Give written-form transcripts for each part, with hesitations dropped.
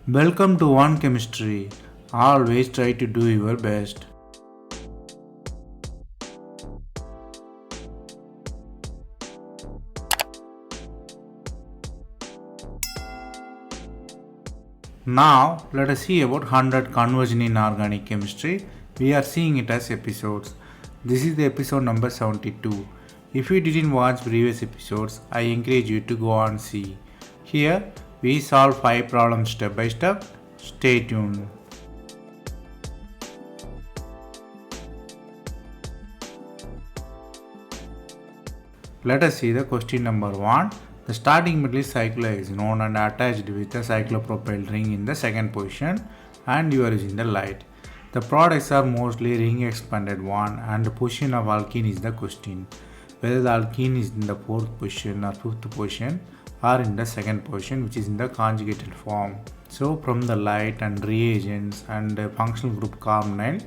Welcome to One Chemistry. Always try to do your best. Now, let us see about 100 conversion in organic chemistry. We are seeing it as episodes. This is the episode number 72. If you didn't watch previous episodes, I encourage you to go and see. Here, we solve 5 problems step by step. Stay tuned. Let us see the question number 1. The starting methyl cycler is known and attached with a cyclopropyl ring in the second position and you are using the light. The products are mostly ring expanded one and the position of alkene is the question. Whether the alkene is in the 4th position or 5th position or in the second position which is in the conjugated form. So from the light and reagents and functional group carbonyl,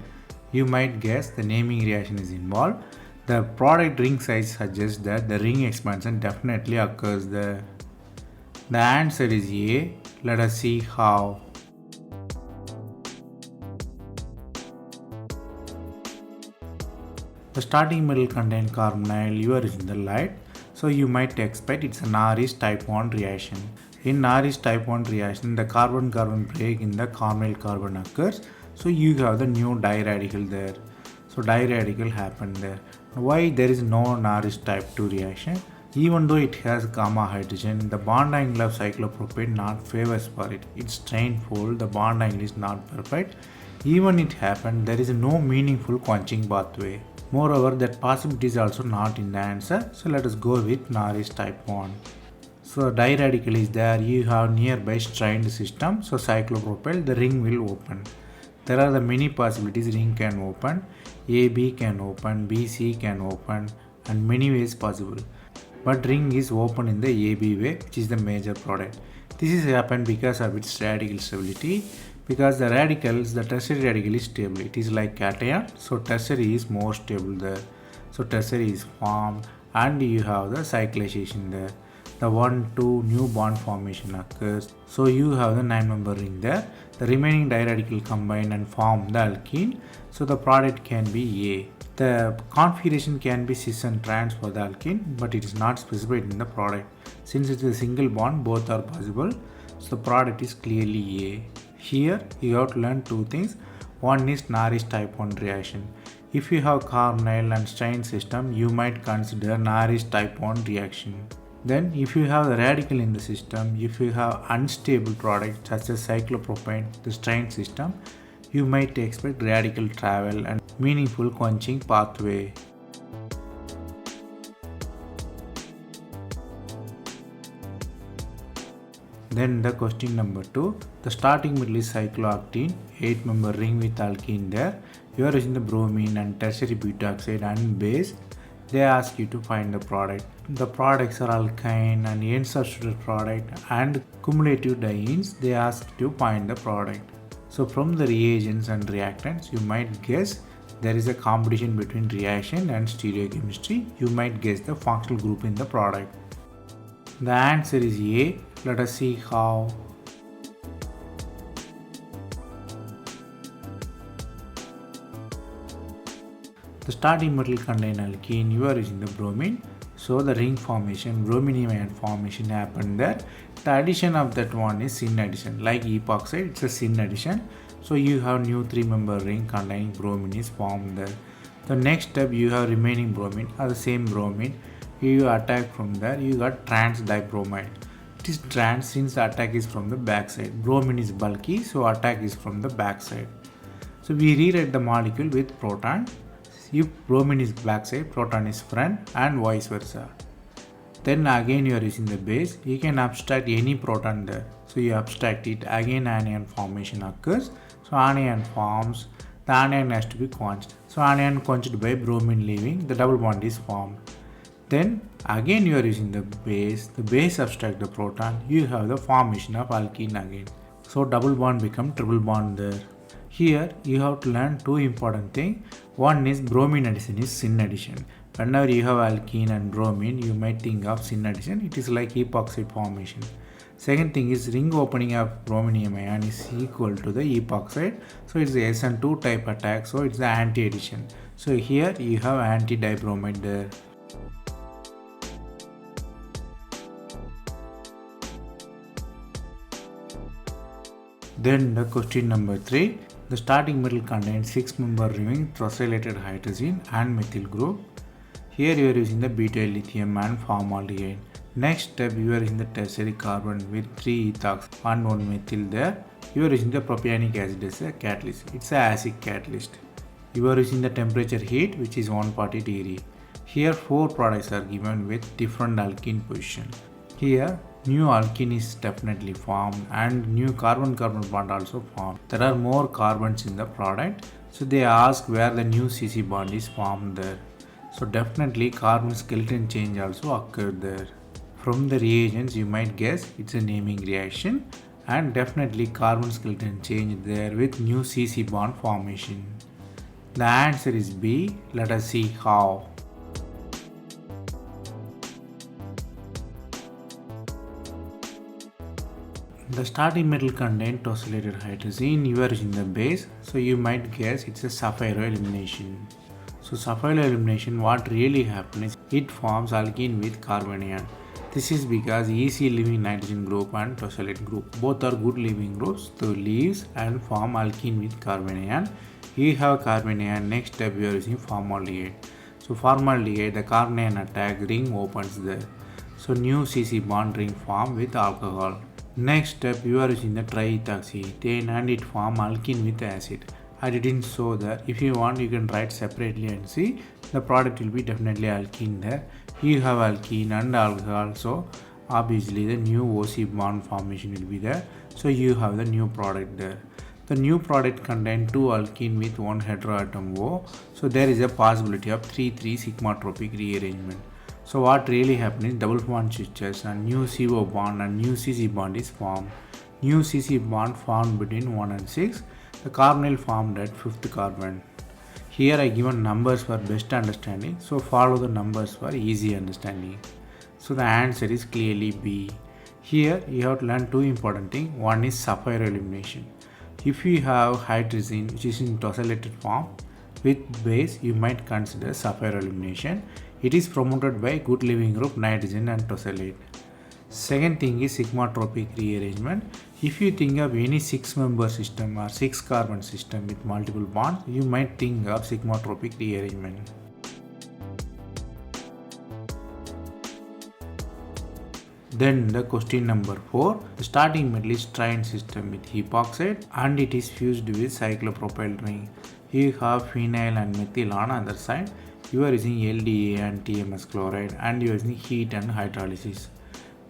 you might guess the naming reaction is involved. The product ring size suggests that the ring expansion definitely occurs there. The answer is A. Let us see how. The starting metal contains carbonyl, you are using the light, so you might expect it's a Norris type 1 reaction. In Norris type 1 reaction, the carbon-carbon break in the carbonyl-carbon occurs, so you have the new diradical there. So diradical happened there. Why there is no Norris type 2 reaction? Even though it has gamma hydrogen, the bond angle of cyclopropane not favors for it. It's strain full, the bond angle is not perfect. Even it happened, there is no meaningful quenching pathway. Moreover, that possibility is also not in the answer. So let us go with Norris type 1. So diradical is there, you have nearby strained system, so cyclopropyl, the ring will open. There are the many possibilities ring can open, AB can open, BC can open and many ways possible. But ring is open in the AB way which is the major product. This is happened because of its radical stability. Because the radicals, the tertiary radical is stable. It is like cation, so tertiary is more stable there. So tertiary is formed and you have the cyclization there. The 1-2 new bond formation occurs. So you have the 9-member ring there. The remaining diradical combine and form the alkene. So the product can be A. The configuration can be cis and trans for the alkene, but it is not specified in the product. Since it is a single bond, both are possible. So the product is clearly A. Here you have to learn two things. One is Norris type 1 reaction. If you have carbonyl and strain system, you might consider Norris type 1 reaction. Then if you have the radical in the system, if you have unstable products such as cyclopropane, the strain system, you might expect radical travel and meaningful quenching pathway. Then the question number 2, the starting metal is cyclooctane, 8-member ring with alkene there. You are using the bromine and tertiary butoxide and base. They ask you to find the product. The products are alkyne and N-substituted product and cumulative dienes. They ask you to find the product. So from the reagents and reactants, you might guess there is a competition between reaction and stereochemistry. You might guess the functional group in the product. The answer is A. Let us see how. The starting metal contains alkene, you are using the bromine. So the ring formation, brominium ion formation happened there. The addition of that one is syn addition. Like epoxide, it's a syn addition. So you have new 3-member ring containing bromine is formed there. The next step you have remaining bromine or the same bromine. You attack from there, you got trans dibromide. It is trans since the attack is from the back side. Bromine is bulky, so attack is from the back side. So we rewrite the molecule with proton. If bromine is back side, proton is front and vice versa. Then again you are using the base. You can abstract any proton there. So you abstract it, again anion formation occurs. So anion forms, the anion has to be quenched. So anion quenched by bromine leaving, the double bond is formed. Then again you are using the base abstract the proton, you have the formation of alkene again. So double bond become triple bond there. Here you have to learn two important things. One is bromine addition is syn addition. Whenever you have alkene and bromine, you might think of syn addition. It is like epoxide formation. Second thing is ring opening of brominium ion is equal to the epoxide. So it's the SN2 type attack. So it's the anti-addition. So here you have anti-dibromide there. Then the question number 3. The starting metal contains 6-member ring tosylated hydrogen and methyl group. Here you are using the beta lithium and formaldehyde. Next step, you are using the tertiary carbon with 3 ethox and 1 methyl there. You are using the propionic acid as a catalyst. It's an acid catalyst. You are using the temperature heat, which is 140 degree. Here 4 products are given with different alkene position. Here new alkene is definitely formed and new carbon-carbon bond also formed. There are more carbons in the product, so they ask where the new CC bond is formed there. So definitely carbon skeleton change also occurred there. From the reagents you might guess it's a naming reaction, and definitely carbon skeleton change there with new CC bond formation. The answer is B. Let us see how. The starting metal contains tosylated hydrogen. You are using the base, so you might guess it's a Shapiro elimination. So Shapiro elimination, what really happens is it forms alkene with carbon ion. This is because easy leaving nitrogen group and tosylate group both are good leaving groups, so leaves and form alkene with carbon ion. You have carbon ion. Next step you are using formaldehyde. So formaldehyde, the carbon ion attack, ring opens there. So new CC bond ring form with alcohol. Next step you are using the triethoxyethane and it form alkene with acid. I didn't show that. If you want you can write separately and see. The product will be definitely alkene there. You have alkene and alcohol, so obviously the new OC bond formation will be there. So you have the new product there. The new product contains 2 alkene with 1 heteroatom O. So there is a possibility of 3,3 sigmatropic rearrangement. So what really happens is double bond switches and new CO bond and new CC bond is formed. New CC bond formed between 1 and 6. The carbonyl formed at 5th carbon. Here I given numbers for best understanding, so follow the numbers for easy understanding. So the answer is clearly B. Here you have to learn 2 important things. One is Shapiro elimination. If you have hydrogen which is in tosylated form with base, you might consider Shapiro elimination. It is promoted by good leaving group nitrogen and tosylate. Second thing is sigmatropic rearrangement. If you think of any 6-member system or 6 carbon system with multiple bonds, you might think of sigmatropic rearrangement. Then the question number 4. The starting metal is triene system with epoxide and it is fused with cyclopropyl ring. You have phenyl and methyl on other side. You are using LDA and TMS chloride and you are using heat and hydrolysis.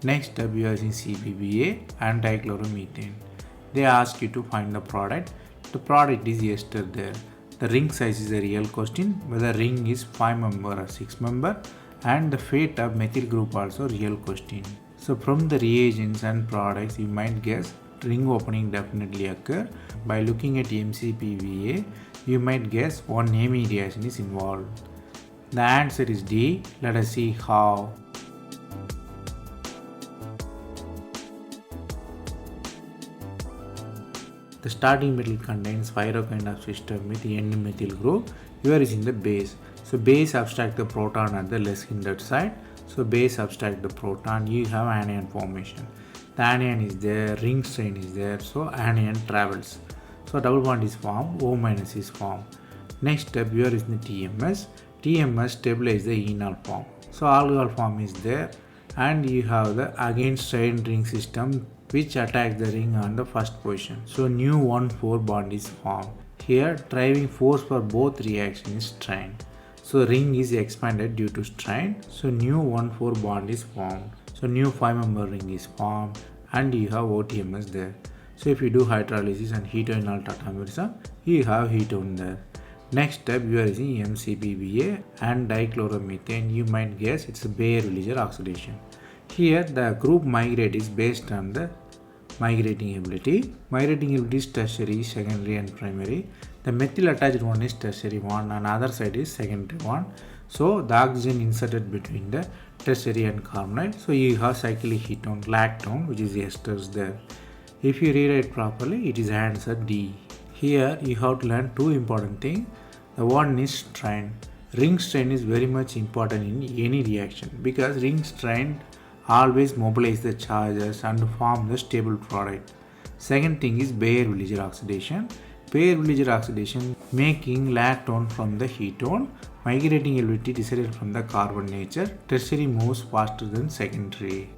Next step you are using CPBA and dichloromethane. They ask you to find the product. The product is ester there. The ring size is a real question, whether ring is 5-member or 6-member, and the fate of methyl group also real question. So from the reagents and products you might guess ring opening definitely occur. By looking at MCPVA you might guess one naming reaction is involved. The answer is D. Let us see how. The starting metal contains pyro kind of system with N-methyl group. You are using the base. So base abstract the proton at the less hindered side. So base abstract the proton, you have anion formation. The anion is there, ring strain is there, so anion travels. So double bond is formed, O- is formed. Next step you are using the TMS. TMS stabilize the enol form. So alcohol form is there and you have the again strained ring system which attacks the ring on the first position. So new 1,4 bond is formed. Here driving force for both reactions is strain. So ring is expanded due to strain. So new 1,4 bond is formed. So new 5-member ring is formed and you have OTMS there. So if you do hydrolysis and heat-enol tautomerism, you have ketone there. Next step you are using MCPBA and dichloromethane. You might guess it's a Baeyer-Williger oxidation. Here the group migrate is based on the migrating ability. Migrating ability is tertiary, secondary and primary. The methyl attached one is tertiary one and other side is secondary one. So the oxygen inserted between the tertiary and carbonyl. So you have cyclic ketone, lactone, which is esters there. If you rewrite properly, it is answer D. Here you have to learn two important things. The one is strain. Ring strain is very much important in any reaction because ring strain always mobilize the charges and form the stable product. Second thing is Baeyer-Villiger oxidation. Baeyer-Villiger oxidation making lactone from the ketone, migrating LVT decided from the carbon nature. Tertiary moves faster than secondary.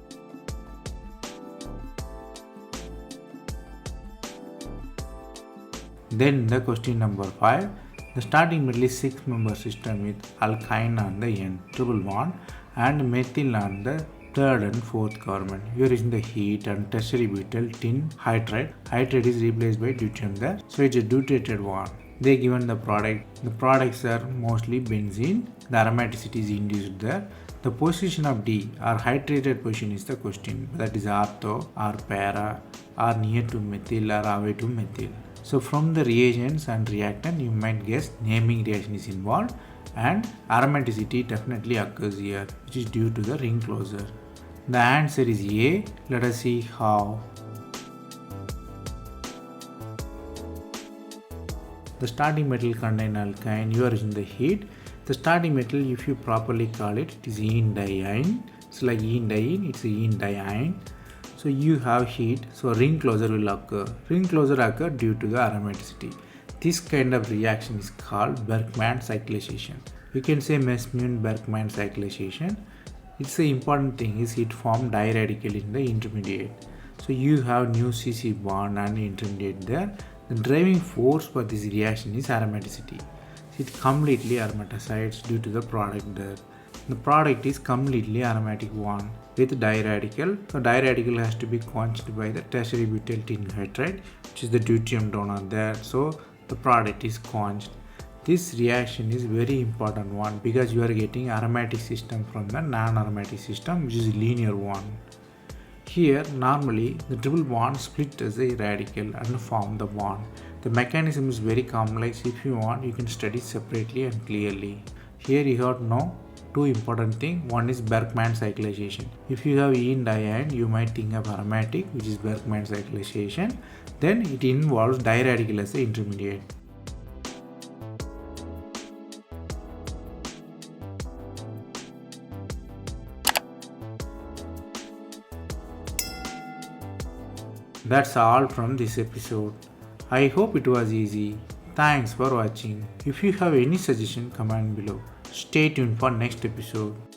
Then the question number 5. The starting metal is 6-member system with alkyne on the end, triple bond, and methyl on the third and fourth carbon. Here is in the heat and tertiary butyl tin hydride. Hydride is replaced by deuterium there. So it's a deuterated one. They given the product. The products are mostly benzene. The aromaticity is induced there. The position of D or hydrated position is the question. That is ortho or para or near to methyl or away to methyl. So from the reagents and reactant you might guess naming reaction is involved and aromaticity definitely occurs here, which is due to the ring closure. The answer is A. Let us see how. The starting metal contain alkyne. You are using the heat. The starting metal, if you properly call it, it is ene diene. It's like ene diene, it's ene diene. So you have heat, so ring closure will occur. Ring closure occur due to the aromaticity. This kind of reaction is called Bergman cyclization. You can say Messmann-Bergman cyclization. It's the important thing is it form diradical in the intermediate. So you have new CC bond and intermediate there. The driving force for this reaction is aromaticity. It completely aromatizes due to the product there. The product is completely aromatic one with diradical. So diradical has to be quenched by the tertiary butyl tin hydride, which is the deuterium donor there. So the product is quenched. This reaction is very important one because you are getting aromatic system from the non-aromatic system, which is linear one. Here normally the triple bond split as a radical and form the bond. The mechanism is very complex. If you want, you can study separately and clearly. Here you have to know two important things. One is Bergman cyclization. If you have ene diene, you might think of aromatic, which is Bergman cyclization. Then it involves diradical as the intermediate. That's all from this episode. I hope it was easy. Thanks for watching. If you have any suggestion, comment below. Stay tuned for next episode.